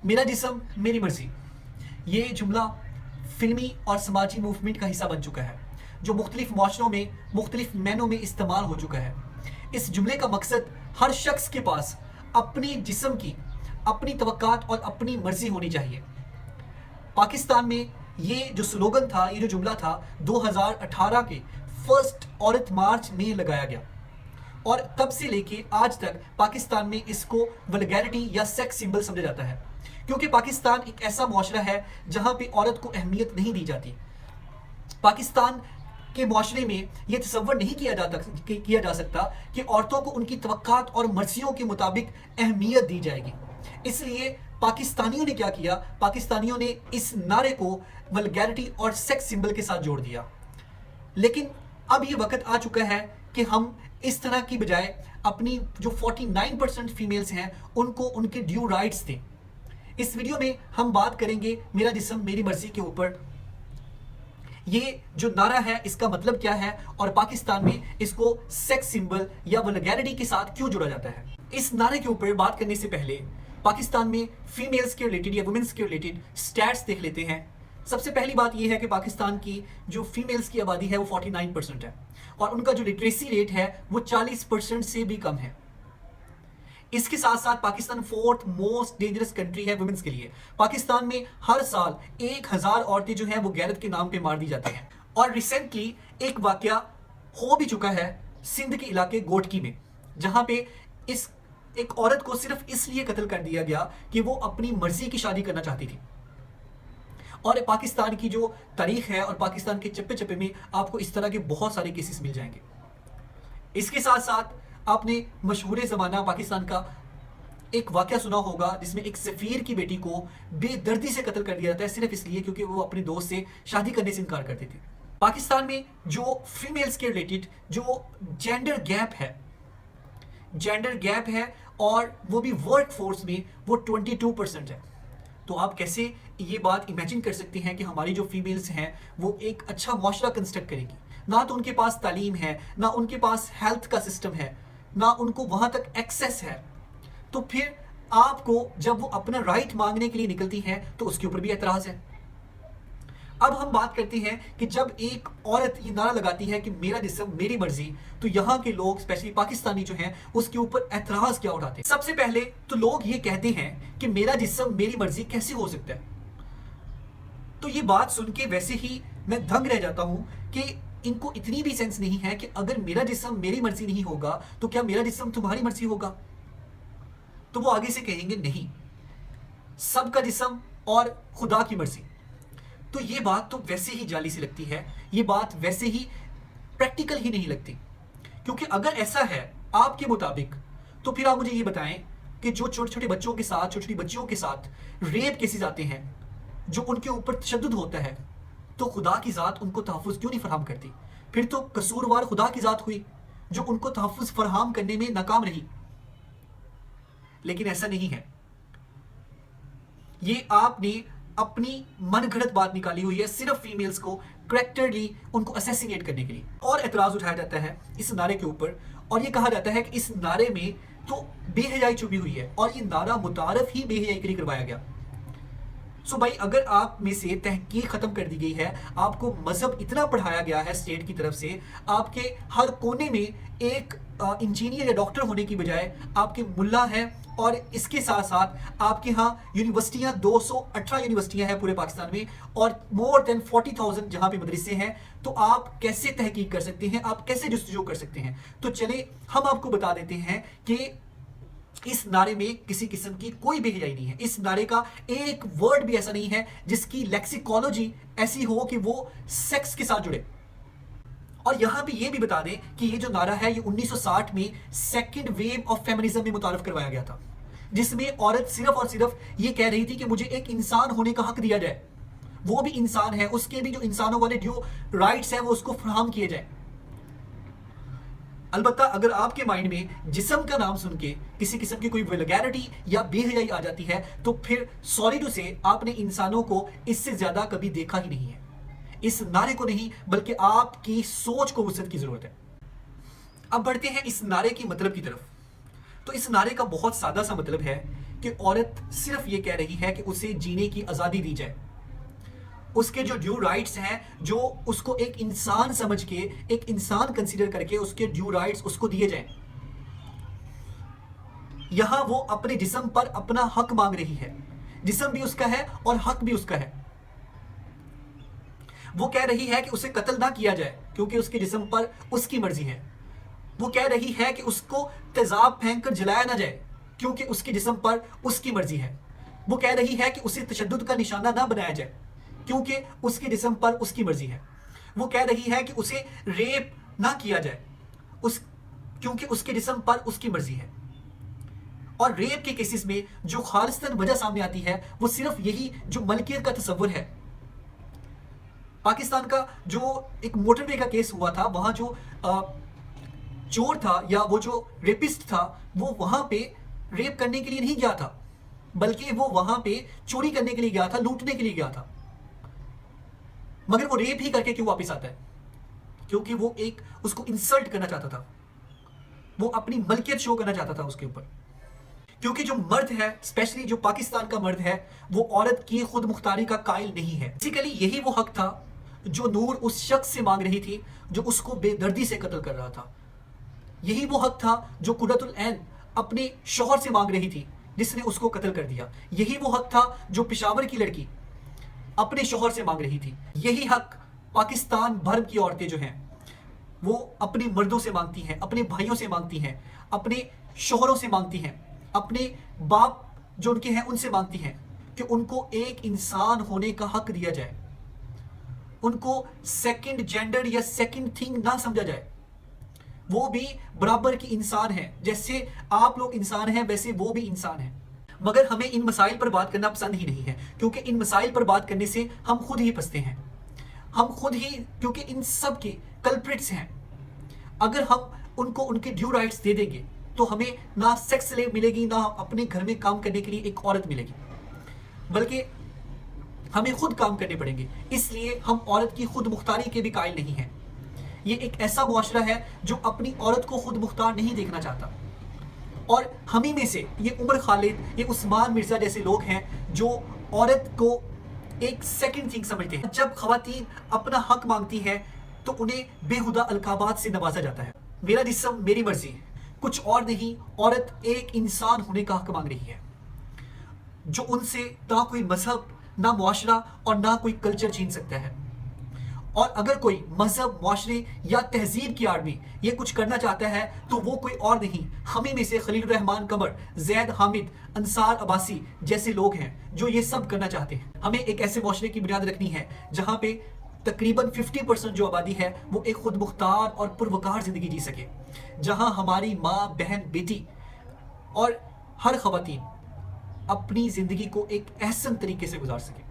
मेरा जिस्म मेरी मर्जी, ये जुमला फिल्मी और समाजी मूवमेंट का हिस्सा बन चुका है जो मुख्तलिफ माशरों में मुख्तलिफ मैनों में इस्तेमाल हो चुका है। इस जुमले का मकसद हर शख्स के पास अपनी जिस्म की अपनी तवक्कात और अपनी मर्जी होनी चाहिए। पाकिस्तान में ये जो स्लोगन था, ये जो जुमला था 2018 के फर्स्ट औरत मार्च में लगाया गया और तब से लेके आज तक पाकिस्तान में इसको वल्गैरिटी या सेक्स सिंबल समझा जाता है, क्योंकि पाकिस्तान एक ऐसा मुआशरा है जहां पे औरत को अहमियत नहीं दी जाती। पाकिस्तान के मुआशरे में यह तसव्वुर नहीं किया जा सकता कि औरतों को उनकी तवक्कात और मर्जियों के मुताबिक अहमियत दी जाएगी। इसलिए पाकिस्तानियों ने क्या किया, पाकिस्तानियों ने इस नारे को वल्गैरिटी और सेक्स सिंबल के साथ जोड़ दिया। लेकिन अब ये वक्त आ चुका है कि हम इस तरह की बजाय अपनी जो 49% फीमेल्स हैं उनको उनके ड्यू राइट्स दें। इस वीडियो में हम बात करेंगे मेरा जिस्म मेरी मर्जी के ऊपर। ये जो नारा है इसका मतलब क्या है और पाकिस्तान में इसको सेक्स सिंबल या वल्गैरिटी के साथ क्यों जोड़ा जाता है। इस नारे के ऊपर बात करने से पहले पाकिस्तान में फीमेल्स के रिलेटेड या वुमेन्स के रिलेटेड स्टैट्स देख लेते हैं। सबसे पहली बात यह है कि पाकिस्तान की जो फीमेल्स की आबादी है वो 49% है और उनका जो लिटरेसी रेट है वो 40% से भी कम है। इसके साथ साथ Pakistan 4th most dangerous country है वुमेन्स के लिए। पाकिस्तान में हर साल 1000 औरतें जो हैं वो गैरत के नाम पे मार दी जाती हैं। और रिसेंटली एक वाकया हो भी चुका है सिंध के इलाके गोटकी में, जहां पे इस एक औरत को सिर्फ इसलिए कत्ल कर दिया गया कि वो अपनी मर्जी की शादी करना चाहती थी। और पाकिस्तान की जो तारीख है और पाकिस्तान के चप्पे चप्पे में आपको इस तरह के बहुत सारे केसेस मिल जाएंगे। इसके साथ साथ आपने मशहूर ज़माना पाकिस्तान का एक वाकया सुना होगा जिसमें एक सफ़ीर की बेटी को बेदर्दी से कत्ल कर दिया जाता है सिर्फ इसलिए क्योंकि वो अपने दोस्त से शादी करने से इनकार करती थी। पाकिस्तान में जो फीमेल्स के रिलेटेड जो जेंडर गैप है और वो भी वर्क फोर्स में वो 22% है। तो आप कैसे ये बात इमेजिन कर सकते हैं कि हमारी जो फीमेल्स हैं वो एक अच्छा मुआशरा कंस्ट्रक्ट करेगी। ना तो उनके पास तालीम है, ना उनके पास हेल्थ का सिस्टम है, ना उनको वहां तक एक्सेस है। तो फिर आपको जब वो अपना राइट मांगने के लिए निकलती हैं तो उसके ऊपर भी एतराज है। अब हम बात करते हैं कि जब एक औरत ये नारा लगाती है कि मेरा जिस्म मेरी मर्जी, तो यहाँ के लोग स्पेशली पाकिस्तानी जो हैं उसके ऊपर एतराज क्या उठाते हैं। सबसे पहले तो लोग ये कहते हैं कि मेरा जिस्म मेरी मर्जी कैसे हो सकता है। तो ये बात सुन के वैसे ही मैं दंग रह जाता हूं कि इनको इतनी भी सेंस नहीं है कि अगर मेरा जिस्म मेरी मर्जी नहीं होगा तो क्या मेरा जिस्म तुम्हारी मर्जी होगा। तो वो आगे से कहेंगे नहीं, सबका जिस्म और खुदा की मर्जी। तो ये बात तो वैसे ही जाली सी लगती है, ये बात वैसे ही प्रैक्टिकल ही नहीं लगती। क्योंकि अगर ऐसा है आपके मुताबिक तो फिर आप मुझे ये बताएं कि जो छोटे छोटे बच्चों के साथ, छोटी छोटी बच्चियों के साथ रेप केसेस आते हैं, जो उनके ऊपर तशद्दुद होता है, तो खुदा की ज़ात उनको तहफ़्फ़ुज़ क्यों नहीं फराहम करती। फिर तो कसूरवार खुदा की ज़ात हुई जो उनको तहफ़्फ़ुज़ फराहम करने में नाकाम रही। लेकिन ऐसा नहीं है, ये आपने अपनी मनगढ़ंत बात निकाली हुई है सिर्फ फीमेल्स को करेक्टरली उनको असैसिनेट करने के लिए। और एतराज़ उठाया जाता है इस नारे के ऊपर और ये कहा जाता है कि इस नारे में तो बेहयाई छुपी हुई है और ये नारा मुतारफ ही बेहयाई के लिए करवाया गया। सो भाई, अगर आप में से तहकीक ख़त्म कर दी गई है, आपको मज़हब इतना पढ़ाया गया है स्टेट की तरफ से, आपके हर कोने में एक इंजीनियर या डॉक्टर होने की बजाय आपके मुल्ला है और इसके साथ साथ आपके यहाँ यूनिवर्सिटियाँ 218 यूनिवर्सिटियाँ हैं पूरे पाकिस्तान में और मोर देन 40,000 जहाँ पे मदरसे हैं। तो आप कैसे तहकीक कर सकते हैं, आप कैसे जुस्तजू कर सकते हैं। तो चले हम आपको बता देते हैं कि इस नारे में किसी किस्म की कोई बेहयाई नहीं है। इस नारे का एक वर्ड भी ऐसा नहीं है जिसकी लेक्सिकोलॉजी ऐसी हो कि वो सेक्स के साथ जुड़े। और यहां भी ये भी बता दें कि ये जो नारा है ये 1960 में सेकंड वेव ऑफ फेमिनिज्म में मुतारफ करवाया गया था, जिसमें औरत सिर्फ और सिर्फ ये कह रही थी कि मुझे एक इंसान होने का हक दिया जाए, वो भी इंसान है, उसके भी जो इंसानों वाले जो राइट्स हैं वो उसको फराहम किए जाए। अलबत्ता अगर आपके माइंड में जिस्म का नाम सुन के किसी किस्म की कोई वल्गैरिटी या बेहयाई आ जाती है तो फिर सॉरी टू से आपने इंसानों को इससे ज्यादा कभी देखा ही नहीं है। इस नारे को नहीं बल्कि आपकी सोच को वुसअत की जरूरत है। अब बढ़ते हैं इस नारे की मतलब की तरफ। तो इस नारे का बहुत सादा सा मतलब है कि औरत सिर्फ ये कह रही है कि उसे जीने की आज़ादी दी जाए, उसके जो ड्यू राइट्स हैं, जो उसको एक इंसान समझ के, एक इंसान कंसीडर करके उसके ड्यू राइट्स उसको दिए जाएं। यहां वो अपने जिस्म पर अपना हक मांग रही है। जिस्म भी उसका है और हक भी उसका है। वो कह रही है कि उसे कत्ल ना किया जाए क्योंकि उसके जिस्म पर उसकी मर्जी है। वो कह रही है कि उसको तेजाब फेंक कर जलाया ना जाए क्योंकि उसके जिस्म पर उसकी मर्जी है। वो कह रही है कि उसे तशद्दुद का निशाना ना बनाया जाए क्योंकि उसके जिस्म पर उसकी मर्जी है। वो कह रही है कि उसे रेप ना किया जाए क्योंकि उसके जिस्म पर उसकी मर्जी है। और रेप के केसेस में जो खालिस्तन वजह सामने आती है वो सिर्फ यही जो मलकियत का तस्वुर है। पाकिस्तान का जो एक मोटरवे का केस हुआ था, वहां जो चोर था या वो जो रेपिस्ट था वो वहां पे रेप करने के लिए नहीं गया था, बल्कि वो वहां पे चोरी करने के लिए गया था, लूटने के लिए गया था। मगर वो रेप ही करके क्यों वापस आता है? क्योंकि वो एक उसको इंसल्ट करना चाहता था, वो अपनी मलकियत शो करना चाहता था उसके ऊपर। क्योंकि जो मर्द है, स्पेशली जो पाकिस्तान का मर्द है, वो औरत की खुद मुख्तारी का कायल नहीं है। बेसिकली यही वो हक था जो नूर उस शख्स से मांग रही थी जो उसको बेदर्दी से कत्ल कर रहा था। यही वो हक था जो कुर्रतुल ऐन अपने शौहर से मांग रही थी जिसने उसको कत्ल कर दिया। यही वो हक था जो पेशावर की लड़की अपने शौहर से मांग रही थी। यही हक पाकिस्तान भर की औरतें जो हैं वो अपने मर्दों से मांगती हैं, अपने भाइयों से मांगती हैं, अपने शौहरों से मांगती हैं, अपने बाप जो उनके हैं उनसे मांगती हैं कि उनको एक इंसान होने का हक दिया जाए, उनको सेकंड जेंडर या सेकंड थिंग ना समझा जाए। वो भी बराबर की इंसान है, जैसे आप लोग इंसान हैं वैसे वो भी इंसान है। मगर हमें इन मसाइल पर बात करना पसंद ही नहीं है क्योंकि इन मसाइल पर बात करने से हम खुद ही फंसते हैं, हम खुद ही, क्योंकि इन सब के कल्प्रिट्स हैं। अगर हम उनको उनके ड्यू राइट्स दे देंगे तो हमें ना सेक्स स्लेव मिलेगी, ना अपने घर में काम करने के लिए एक औरत मिलेगी, बल्कि हमें खुद काम करने पड़ेंगे। इसलिए हम औरत की खुद मुख्तारी के भी कायल नहीं हैं। ये एक ऐसा मुआशरा है जो अपनी औरत को खुद मुख्तार नहीं देखना चाहता। और हम ही में से ये उमर खालिद, ये उस्मान मिर्जा जैसे लोग हैं जो औरत को एक सेकंड थिंग समझते हैं। जब खवातीन अपना हक मांगती हैं तो उन्हें बेहुदा अलकाबात से नवाजा जाता है। मेरा जिस्म मेरी मर्जी, कुछ और नहीं। औरत एक इंसान होने का हक मांग रही है जो उनसे ना कोई मजहब, ना मुआशरा और ना कोई कल्चर छीन सकता है। और अगर कोई मजहब, मुआशरे या तहजीब की आड़ में ये कुछ करना चाहता है तो वो कोई और नहीं, हमें में से खलील रहमान कमर, जैद हामिद, अंसार अब्बासी जैसे लोग हैं जो ये सब करना चाहते हैं। हमें एक ऐसे मुआशरे की बुनियाद रखनी है जहाँ पे तकरीबन 50% जो आबादी है वो एक खुद मुख्तार और पुरवकार जिंदगी जी सके, जहाँ हमारी माँ, बहन, बेटी और हर खवातीन अपनी जिंदगी को एक अहसन तरीके से गुजार सके।